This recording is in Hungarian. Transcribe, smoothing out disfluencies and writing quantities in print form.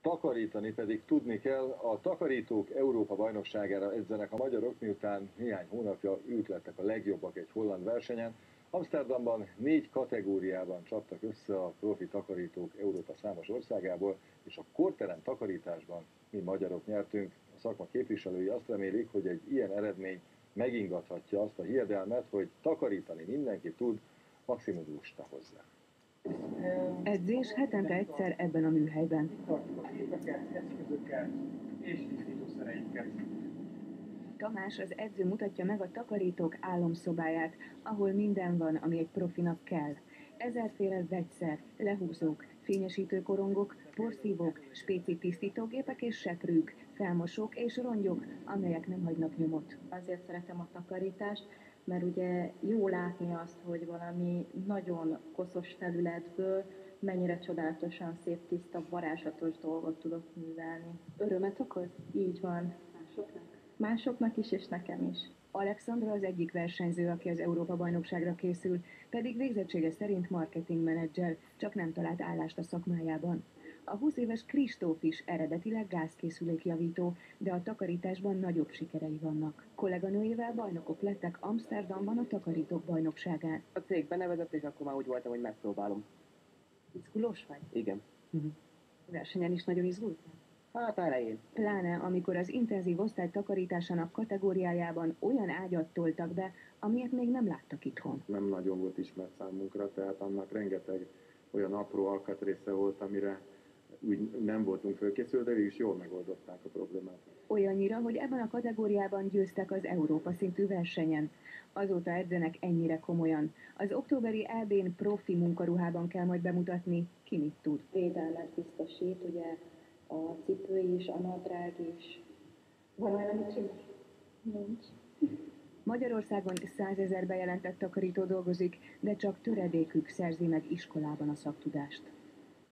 Takarítani pedig tudni kell. A takarítók Európa-bajnokságára edzenek a magyarok, miután néhány hónapja ők lettek a legjobbak egy holland versenyen. Amsterdamban 4 kategóriában csaptak össze a profi takarítók Európa számos országából, és a korterem takarításban mi magyarok nyertünk. A szakma képviselői azt remélik, hogy egy ilyen eredmény megingathatja azt a hiedelmet, hogy takarítani mindenki tud, maximum lusta hozzá. Edzés hetente egyszer ebben a műhelyben. Tartjuk a képeket, eszközöket és tisztítószereinket. Tamás, az edző mutatja meg a takarítók álomszobáját, ahol minden van, ami egy profinak kell. Ezerféle vegyszer, lehúzók, fényesítő korongok, porszívók, spéci tisztítógépek és seprűk, felmosók és rongyok, amelyek nem hagynak nyomot. Azért szeretem a takarítást, mert ugye jó látni azt, hogy valami nagyon koszos felületből mennyire csodálatosan szép, tiszta, varázslatos dolgot tudok művelni. Örömet okoz? Így van. Másoknak? Másoknak is, és nekem is. Alexandra az egyik versenyző, aki az Európa-bajnokságra készül, pedig végzettsége szerint marketingmenedzser, csak nem talált állást a szakmájában. A 20 éves Kristóf is eredetileg gázkészülékjavító, de a takarításban nagyobb sikerei vannak. Kolléganőjével bajnokok lettek Amsterdamban a takarítók bajnokságán. A cég benevezett, és akkor már úgy voltam, hogy megpróbálom. Izgulós vagy? Igen. Versenyen is nagyon izgultál? Hát elején. Pláne, amikor az intenzív osztály takarításának kategóriájában olyan ágyat toltak be, amilyet még nem láttak itthon. Nem nagyon volt ismert számunkra, tehát annak rengeteg olyan apró alkatrésze volt, amire úgy nem voltunk fölkészülve, de végül is jól megoldották a problémát. Olyannyira, hogy ebben a kategóriában győztek az Európa szintű versenyen. Azóta edzenek ennyire komolyan. Az októberi EB-n profi munkaruhában kell majd bemutatni, ki mit tud. Védelmet biztosít, ugye a cipő is, a nadrág is. Van olyan, amit csinál? Nincs. Magyarországon 100 000 bejelentett takarító dolgozik, de csak töredékük szerzi meg iskolában a szaktudást.